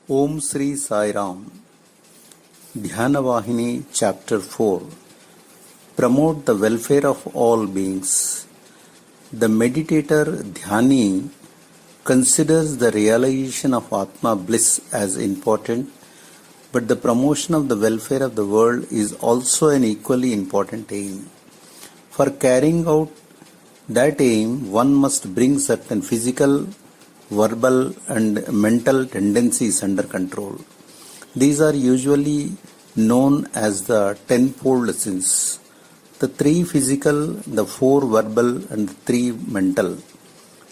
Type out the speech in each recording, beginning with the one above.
Om Sri Sai Ram. Dhyana Vahini Chapter 4. Promote the welfare of all beings. The meditator Dhyani considers the realization of Atma bliss as important, but the promotion of the welfare of the world is also an equally important aim. For carrying out that aim, one must bring certain physical, verbal and mental tendencies under control. These are usually known as the tenfold sins: the 3 physical, the 4 verbal and the 3 mental.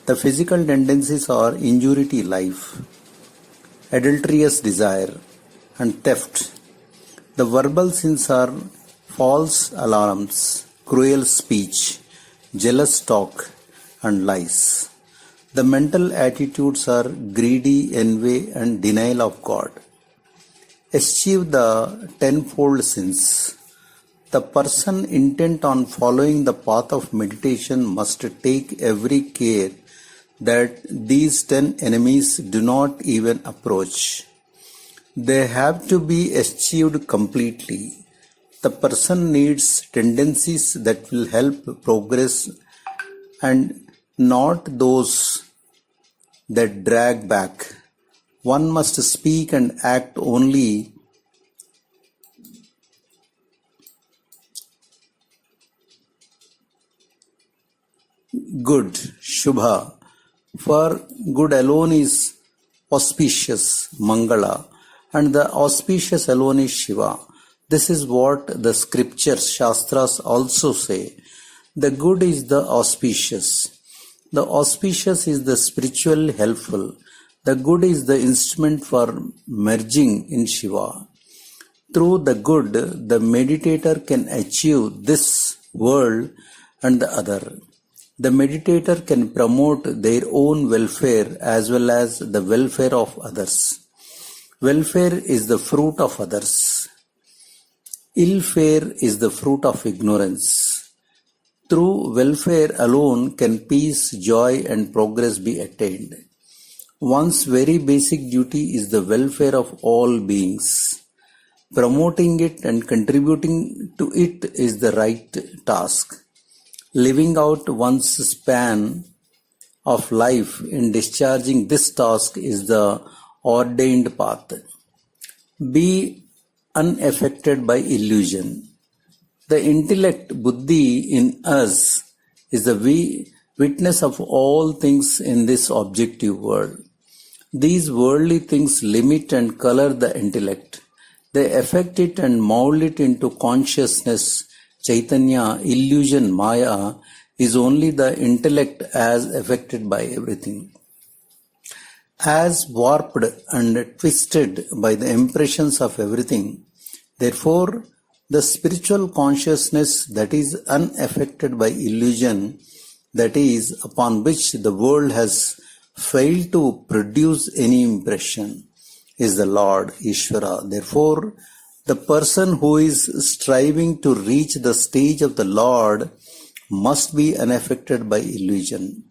The physical tendencies are injury to life, adulterous desire and theft. The verbal sins are false alarms, cruel speech, jealous talk and lies. The mental attitudes are greedy, envy and denial of God. Achieve the tenfold sins. The person intent on following the path of meditation must take every care that these 10 enemies do not even approach. They have to be achieved completely. The person needs tendencies that will help progress and not those that drag back. One must speak and act only good, Shubha, for good alone is auspicious, Mangala, and the auspicious alone is Shiva. This is what the scriptures, Shastras also say. The good is the auspicious. The auspicious is the spiritually helpful. The good is the instrument for merging in Shiva. Through the good, the meditator can achieve this world and the other. The meditator can promote their own welfare as well as the welfare of others. Welfare is the fruit of others. Ill fare is the fruit of ignorance. Through welfare alone can peace, joy and progress be attained. One's very basic duty is the welfare of all beings. Promoting it and contributing to it is the right task. Living out one's span of life in discharging this task is the ordained path. Be unaffected by illusion. The intellect, buddhi in us is the witness of all things in this objective world. These worldly things limit and color the intellect. They affect it and mold it into consciousness. Chaitanya, illusion, Maya is only the intellect as affected by everything. As warped and twisted by the impressions of everything, therefore, the spiritual consciousness that is unaffected by illusion, that is, upon which the world has failed to produce any impression, is the Lord, Ishvara. Therefore, the person who is striving to reach the stage of the Lord must be unaffected by illusion,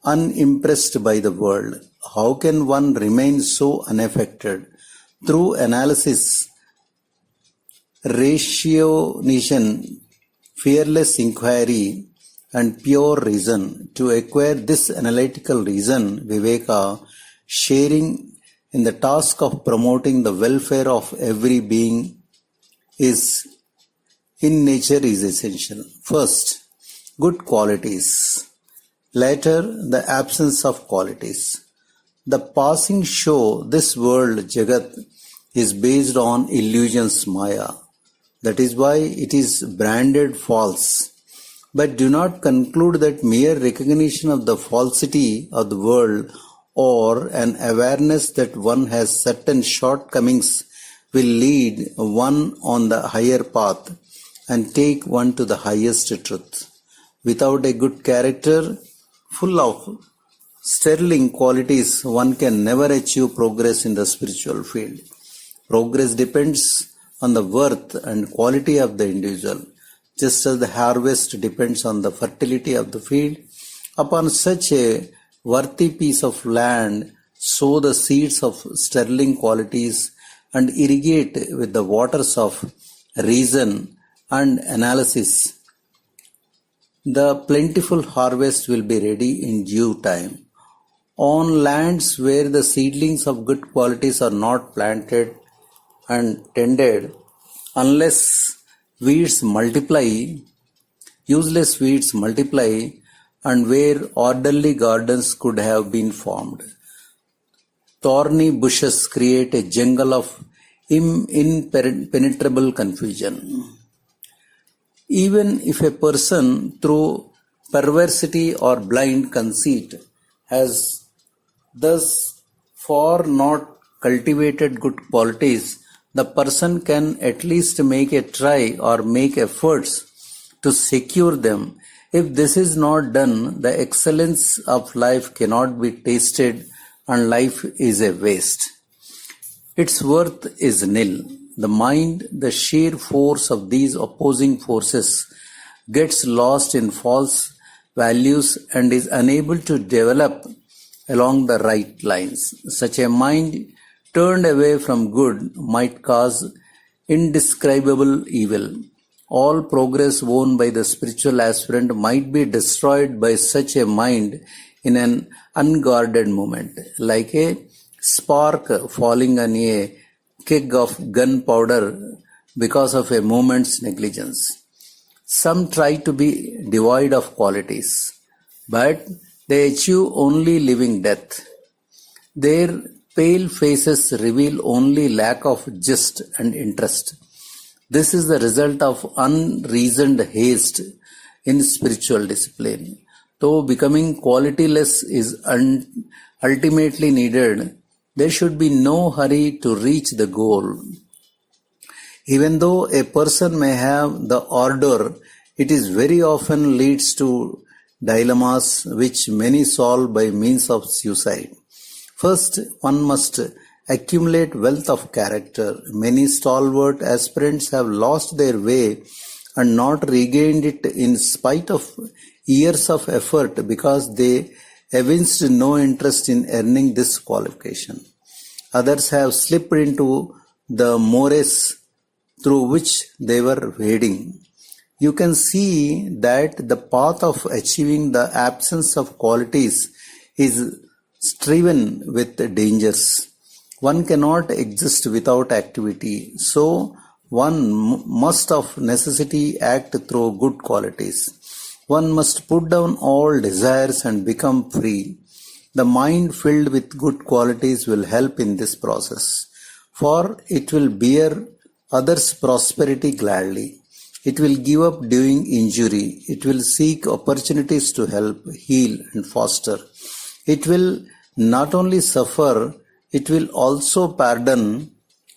unimpressed by the world. How can one remain so unaffected? Through analysis, ratiocination, fearless inquiry and pure reason. To acquire this analytical reason, Viveka, sharing in the task of promoting the welfare of every being is in nature is essential. First, good qualities. Later, the absence of qualities. The passing show, this world, Jagat, is based on illusions, Maya. That is why it is branded false. But do not conclude that mere recognition of the falsity of the world or an awareness that one has certain shortcomings will lead one on the higher path and take one to the highest truth. Without a good character, full of sterling qualities, one can never achieve progress in the spiritual field. Progress depends on the worth and quality of the individual, just as the harvest depends on the fertility of the field. Upon such a worthy piece of land, sow the seeds of sterling qualities, and irrigate with the waters of reason and analysis, the plentiful harvest will be ready in due time. On lands where the seedlings of good qualities are not planted and tended, unless weeds multiply, useless weeds multiply, and where orderly gardens could have been formed, thorny bushes create a jungle of impenetrable confusion. Even if a person, through perversity or blind conceit, has thus far not cultivated good qualities, the person can at least make a try or make efforts to secure them. If this is not done, the excellence of life cannot be tasted and life is a waste. Its worth is nil. The mind, the sheer force of these opposing forces, gets lost in false values and is unable to develop along the right lines. Such a mind turned away from good might cause indescribable evil. All progress won by the spiritual aspirant might be destroyed by such a mind in an unguarded moment, like a spark falling on a keg of gunpowder because of a moment's negligence. Some try to be devoid of qualities, but they achieve only living death. Their pale faces reveal only lack of gist and interest. This is the result of unreasoned haste in spiritual discipline. Though becoming qualityless is ultimately needed, there should be no hurry to reach the goal. Even though a person may have the ardor, it is very often leads to dilemmas which many solve by means of suicide. First, one must accumulate wealth of character. Many stalwart aspirants have lost their way and not regained it in spite of years of effort because they evinced no interest in earning this qualification. Others have slipped into the morass through which they were wading. You can see that the path of achieving the absence of qualities is striven with dangers. One cannot exist without activity, so one must of necessity act through good qualities. One must put down all desires and become free. The mind filled with good qualities will help in this process, for it will bear others' prosperity gladly. It will give up doing injury. It will seek opportunities to help, heal, and foster. It will not only suffer, it will also pardon.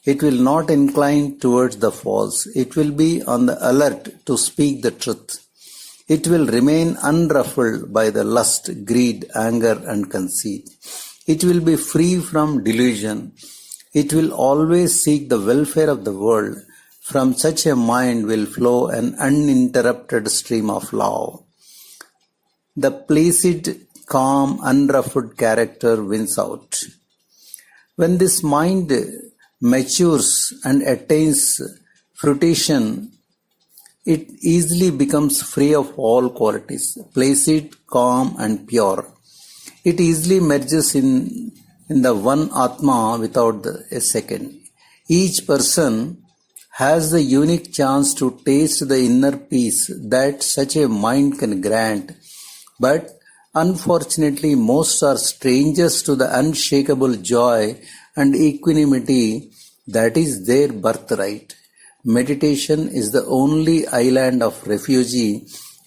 It will not incline towards the false. It will be on the alert to speak the truth. It will remain unruffled by the lust, greed, anger, and conceit. It will be free from delusion. It will always seek the welfare of the world. From such a mind will flow an uninterrupted stream of love. The placid, calm, unruffled character wins out. When this mind matures and attains fruition, it easily becomes free of all qualities, placid, calm, and pure. It easily merges in the one Atma without a second. Each person has the unique chance to taste the inner peace that such a mind can grant, but unfortunately most are strangers to the unshakable joy and equanimity that is their birthright. Meditation is the only island of refuge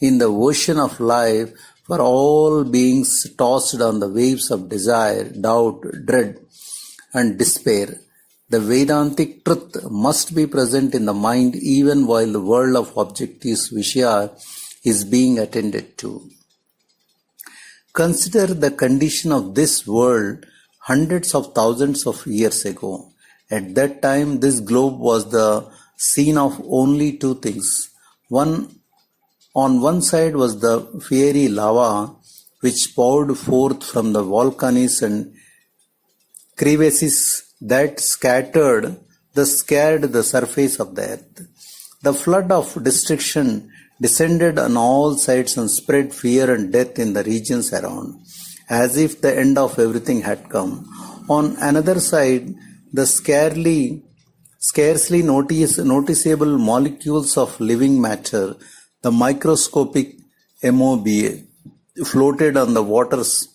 in the ocean of life for all beings tossed on the waves of desire, doubt, dread, and despair. The Vedantic truth must be present in the mind even while the world of objectives Vishya is being attended to. Consider the condition of this world hundreds of thousands of years ago. At that time, this globe was the scene of only two things. On one side was the fiery lava which poured forth from the volcanoes and crevices that scared the surface of the earth. The flood of destruction descended on all sides and spread fear and death in the regions around, as if the end of everything had come. On another side, the scarcely noticeable molecules of living matter, the microscopic amoeba, floated on the waters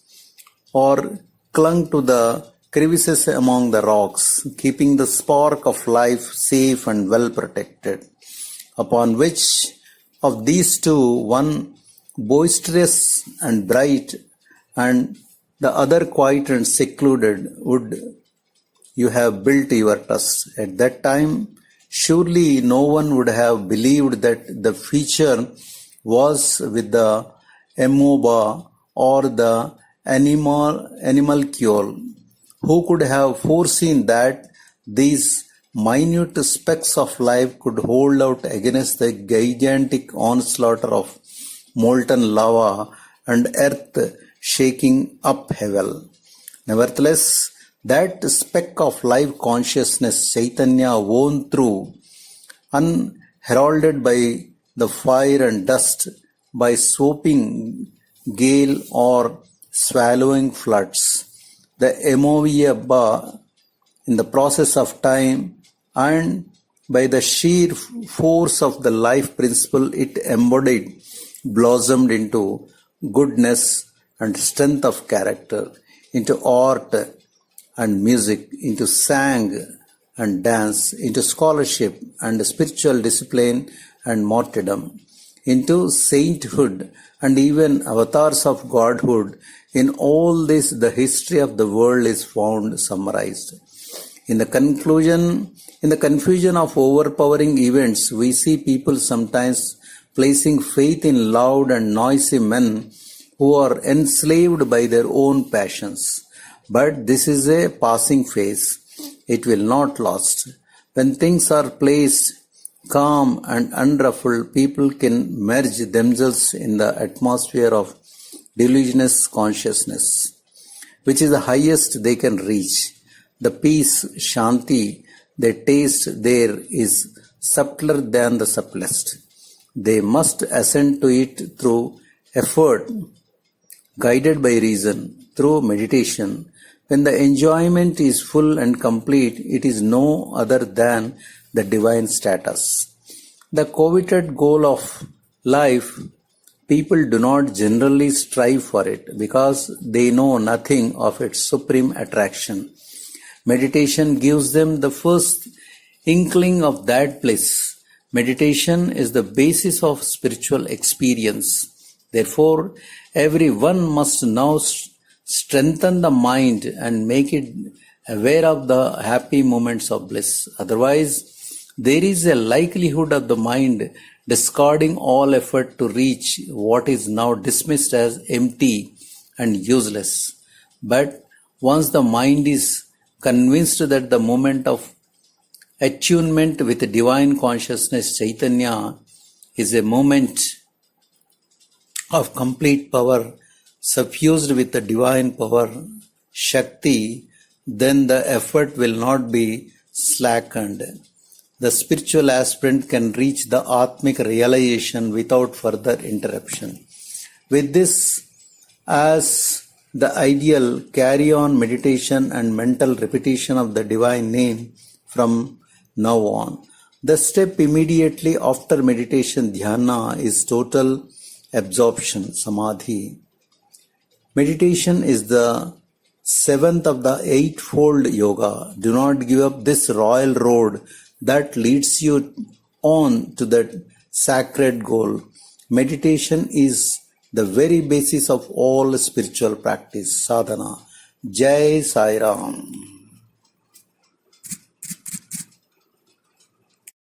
or clung to the crevices among the rocks, keeping the spark of life safe and well protected. Upon which of these two, one boisterous and bright, and the other quiet and secluded, would you have built your trust? At that time, surely no one would have believed that the future was with the amoeba or the animalcule. Who could have foreseen that these minute specks of life could hold out against the gigantic onslaught of molten lava and earth shaking upheaval? Nevertheless, that speck of life consciousness, Chaitanya, won through, unheralded by the fire and dust, by swooping gale or swallowing floods. The amoeba, in the process of time and by the sheer force of the life principle it embodied, blossomed into goodness and strength of character, into art and music, into sang and dance, into scholarship and spiritual discipline and martyrdom, into sainthood and even avatars of godhood. In all this, the history of the world is found summarized. In the confusion of overpowering events, we see people sometimes placing faith in loud and noisy men who are enslaved by their own passions. But this is a passing phase. It will not last. When things are placed calm and unruffled, people can merge themselves in the atmosphere of delusionous consciousness, which is the highest they can reach. The peace, Shanti, they taste there is subtler than the subtlest. They must ascend to it through effort, guided by reason, through meditation. When the enjoyment is full and complete, it is no other than the divine status. The coveted goal of life, people do not generally strive for it because they know nothing of its supreme attraction. Meditation gives them the first inkling of that bliss. Meditation is the basis of spiritual experience. Therefore, everyone must now strengthen the mind and make it aware of the happy moments of bliss. Otherwise, there is a likelihood of the mind discarding all effort to reach what is now dismissed as empty and useless. But once the mind is convinced that the moment of attunement with divine consciousness, Chaitanya, is a moment of complete power, suffused with the divine power, Shakti, then the effort will not be slackened. The spiritual aspirant can reach the Atmic realization without further interruption. With this as the ideal, carry on meditation and mental repetition of the divine name from now on. The step immediately after meditation, Dhyana, is total absorption, Samadhi. Meditation is the seventh of the eightfold yoga. Do not give up this royal road that leads you on to that sacred goal. Meditation is the very basis of all spiritual practice, sadhana. Jai Sai Ram.